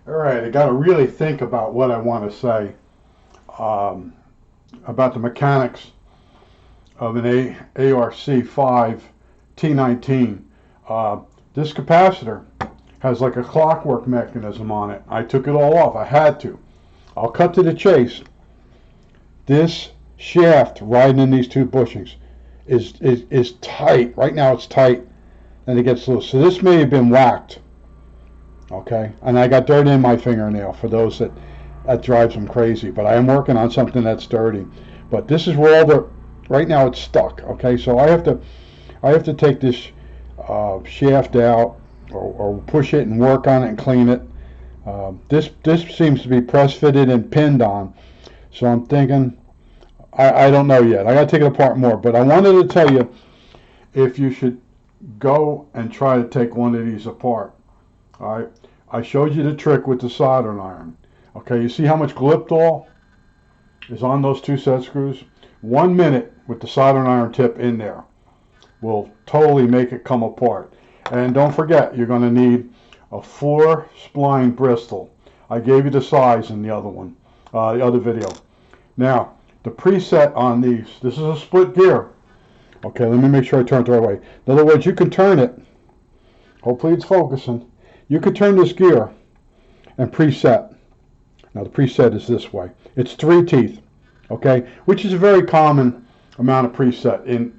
All right, I got to really think about what I want to say um, about the mechanics of an ARC-5 T-19. Uh, this capacitor has like a clockwork mechanism on it. I took it all off. I had to. I'll cut to the chase. This shaft riding in these two bushings is tight. Right now it's tight, and it gets loose. So this may have been whacked. Okay, and I got dirt in my fingernail for those that drives them crazy. But I am working on something that's dirty. But this is where all the right now it's stuck. Okay, so I have to take this shaft out or push it and work on it and clean it. This seems to be press fitted and pinned on. So I'm thinking I don't know yet. I got to take it apart more. But I wanted to tell you if you should go and try to take one of these apart. All right, I showed you the trick with the soldering iron. Okay, you see how much Gliptol is on those two set screws? 1 minute with the soldering iron tip in there will totally make it come apart. And don't forget, you're going to need a 4-spline Bristol. I gave you the size in the other one, the other video. Now, the preset on these, this is a split gear. Okay, let me make sure I turn it the right way. In other words, you can turn it. Hopefully it's focusing. You can turn this gear and preset. Now the preset is this way. It's 3 teeth, okay, which is a very common amount of preset in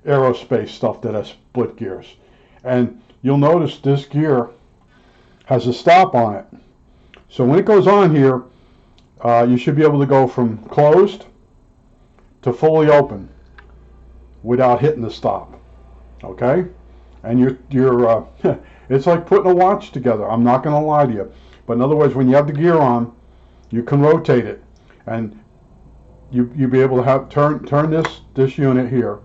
aerospace stuff that has split gears. And you'll notice this gear has a stop on it. So when it goes on here, you should be able to go from closed to fully open without hitting the stop, okay? And you're it's like putting a watch together. I'm not going to lie to you. But in other words, when you have the gear on, you can rotate it, and you'll be able to have turn this unit here,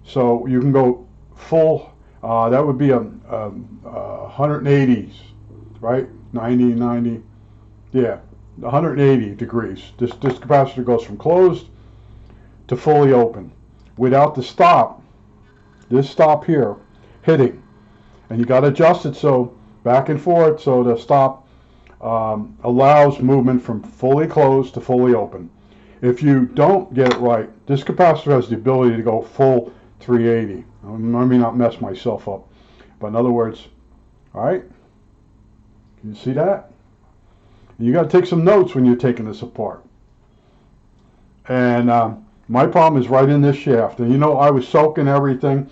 so you can go full. That would be a 180s, right? 90, yeah, 180 degrees. This capacitor goes from closed to fully open without the stop. This stop here hitting. And you got to adjust it so back and forth so the stop allows movement from fully closed to fully open. If you don't get it right, this capacitor has the ability to go full 380. Let me not mess myself up. But in other words, all right, can you see that? You got to take some notes when you're taking this apart. And my problem is right in this shaft. And you know, I was soaking everything.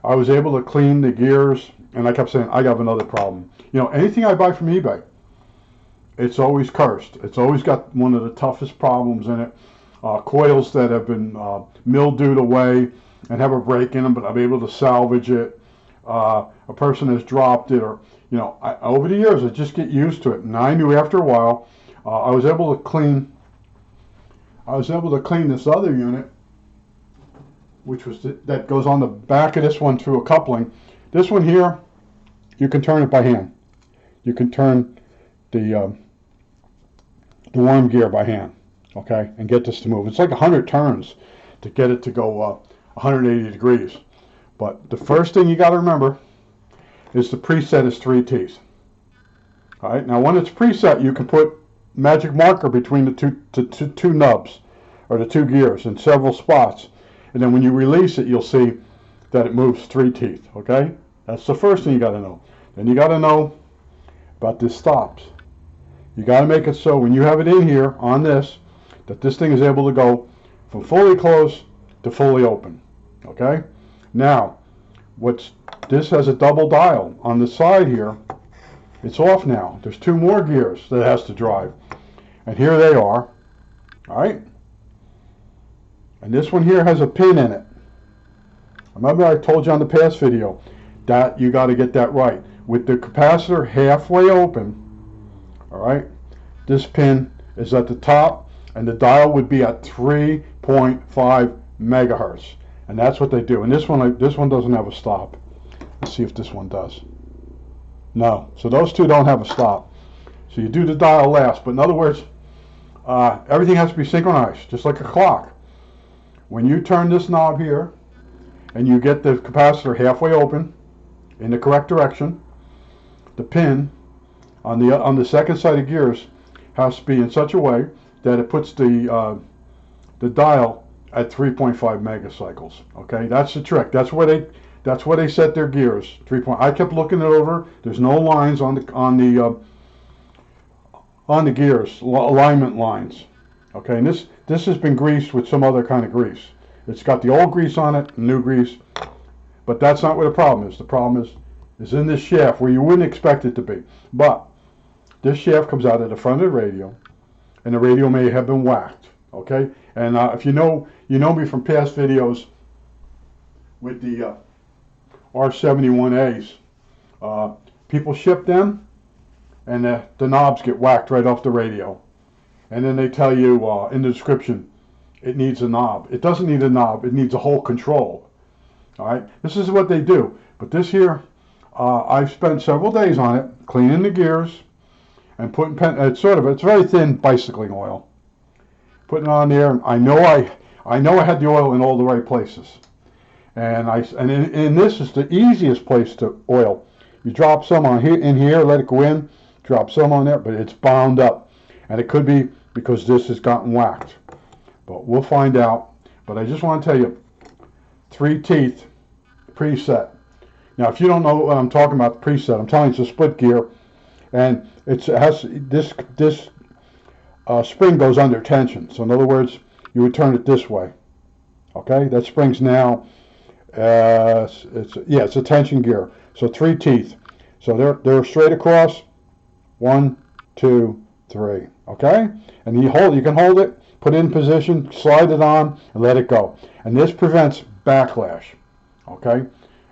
I was able to clean the gears. And I kept saying, I have another problem. You know, anything I buy from eBay, it's always cursed. It's always got one of the toughest problems in it. Coils that have been mildewed away and have a break in them, but I'm able to salvage it. A person has dropped it, or, you know, over the years, I just get used to it. And I knew after a while, I was able to clean this other unit, which was that goes on the back of this one through a coupling. This one here, you can turn it by hand. You can turn the worm gear by hand, okay, and get this to move. It's like 100 turns to get it to go 180 degrees. But the first thing you got to remember is the preset is 3 teeth. All right. Now, when it's preset, you can put magic marker between the two nubs or the 2 gears in several spots, and then when you release it, you'll see that it moves 3 teeth. Okay. That's the first thing you got to know. Then you got to know about this stops. You got to make it so when you have it in here on this, that this thing is able to go from fully closed to fully open. Okay? Now, this has a double dial on the side here. It's off now. There's 2 more gears that it has to drive. And here they are. All right? And this one here has a pin in it. Remember I told you on the past video that you got to get that right. With the capacitor halfway open, all right, this pin is at the top, and the dial would be at 3.5 megahertz, and that's what they do. And this one doesn't have a stop. Let's see if this one does. No, so those two don't have a stop. So you do the dial last. But in other words, everything has to be synchronized, just like a clock. When you turn this knob here, and you get the capacitor halfway open in the correct direction, the pin on the second set of gears has to be in such a way that it puts the dial at 3.5 megacycles. Okay, that's the trick. That's where they set their gears. I kept looking it over. There's no lines on the gears, alignment lines. Okay, and this has been greased with some other kind of grease. It's got the old grease on it, new grease, but that's not where the problem is. The problem is in this shaft where you wouldn't expect it to be. But this shaft comes out of the front of the radio, and the radio may have been whacked. Okay, and if you know me from past videos with the R-71As, people ship them, and the knobs get whacked right off the radio, and then they tell you in the description it needs a knob. It doesn't need a knob. It needs a whole control. All right, this is what they do. But this here, I've spent several days on it, cleaning the gears and putting it's very thin bicycling oil. Putting it on there, and I know I had the oil in all the right places. And this is the easiest place to oil. You drop some on here, in here, let it go in, drop some on there, but it's bound up. And it could be because this has gotten whacked. But we'll find out. But I just want to tell you, 3 teeth preset. Now, if you don't know what I'm talking about, the preset, I'm telling you it's a split gear, and it has this spring goes under tension. So in other words, you would turn it this way. Okay, that spring's now it's a tension gear. So 3 teeth. So they're straight across. 1, 2, 3. Okay, and you can hold it, put it in position, slide it on, and let it go. And this prevents backlash. Okay,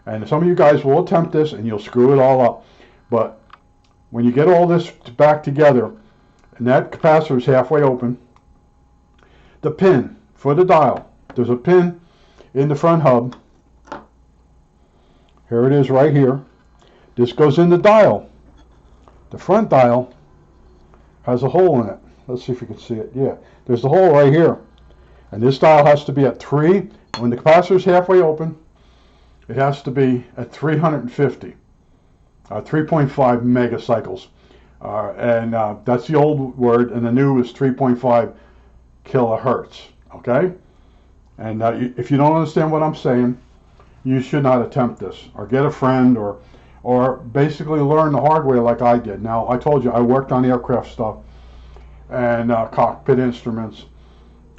and some of you guys will attempt this, and you'll screw it all up. But when you get all this back together, and that capacitor is halfway open, the pin for the dial, there's a pin in the front hub. Here it is right here. This goes in the dial. The front dial has a hole in it. Let's see if you can see it. Yeah, there's the hole right here. And this dial has to be at 3. When the capacitor is halfway open, it has to be at 350, 3.5 megacycles. And that's the old word, and the new is 3.5 kilohertz. Okay? And if you don't understand what I'm saying, you should not attempt this, or get a friend, or basically learn the hard way like I did. Now, I told you I worked on aircraft stuff and cockpit instruments,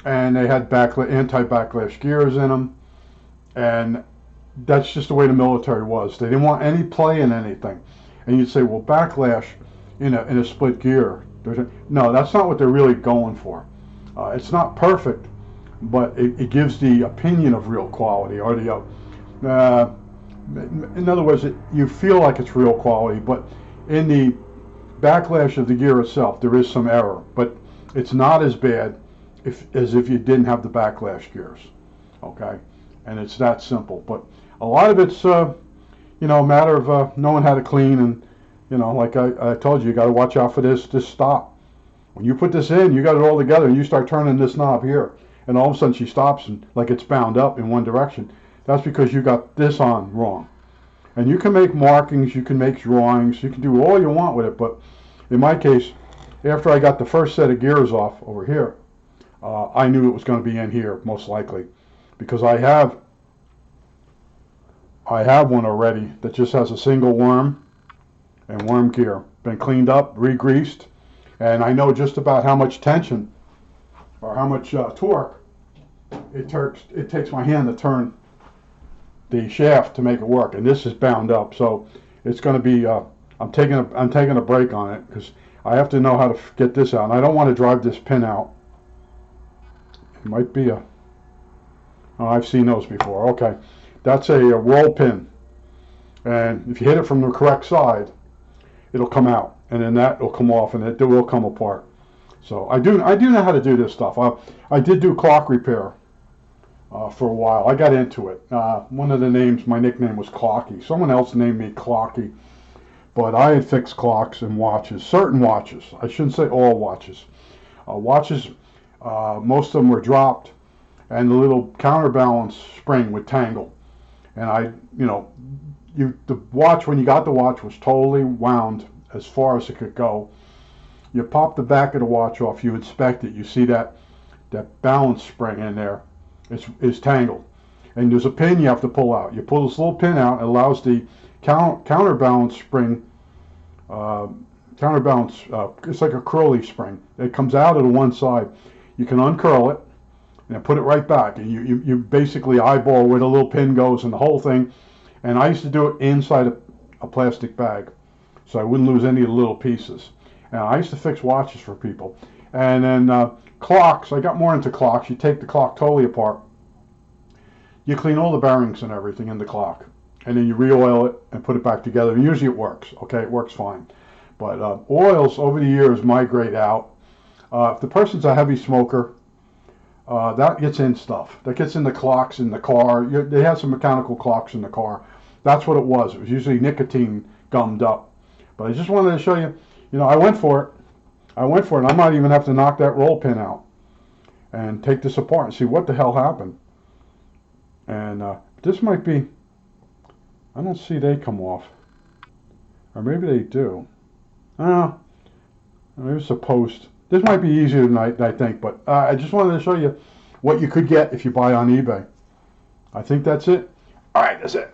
and they had anti-backlash gears in them, and that's just the way the military was. They didn't want any play in anything. And you'd say, well, backlash in a split gear. No, that's not what they're really going for. It's not perfect, but it gives the opinion of real quality, or the in other words, you feel like it's real quality, but in the backlash of the gear itself, there is some error, but it's not as bad as if you didn't have the backlash gears. Okay, and it's that simple. But a lot of it's a matter of knowing how to clean, and like I told you, you got to watch out for this stop. When you put this in, you got it all together, and you start turning this knob here, and all of a sudden she stops, and like it's bound up in one direction. That's because you got this on wrong. And you can make markings, you can make drawings, you can do all you want with it, but in my case, after I got the first set of gears off over here, I knew it was going to be in here, most likely, because I have one already that just has a single worm and worm gear. Been cleaned up, re-greased, and I know just about how much tension or how much torque it takes my hand to turn the shaft to make it work. And this is bound up, so it's going to be I'm taking a break on it because I have to know how to get this out, and I don't want to drive this pin out. It might be oh, I've seen those before. Okay, that's a roll pin, and if you hit it from the correct side, it'll come out, and then that will come off, and it will come apart. So I do know how to do this stuff. I did do clock repair for a while. I got into it. One of the names, my nickname was Clocky. Someone else named me Clocky, but I had fixed clocks and watches, certain watches. I shouldn't say all watches. Watches, most of them were dropped, and the little counterbalance spring would tangle. And the watch, when you got the watch, was totally wound as far as it could go. You pop the back of the watch off, you inspect it, you see that balance spring in there is tangled. And there's a pin you have to pull out. You pull this little pin out, it allows the counterbalance spring, it's like a curly spring. It comes out of the one side. You can uncurl it and put it right back. And you basically eyeball where the little pin goes and the whole thing. And I used to do it inside a plastic bag, so I wouldn't lose any of the little pieces. And I used to fix watches for people. And then clocks, I got more into clocks. You take the clock totally apart. You clean all the bearings and everything in the clock. And then you re-oil it and put it back together. And usually it works, okay? It works fine. But oils over the years migrate out. If the person's a heavy smoker, that gets in stuff. That gets in the clocks in the car. They have some mechanical clocks in the car. That's what it was. It was usually nicotine gummed up. But I just wanted to show you, I went for it. I might even have to knock that roll pin out and take this apart and see what the hell happened. And this might be, I don't see they come off. Or maybe they do. Maybe it's a post. This might be easier than I think, but I just wanted to show you what you could get if you buy on eBay. I think that's it. All right, that's it.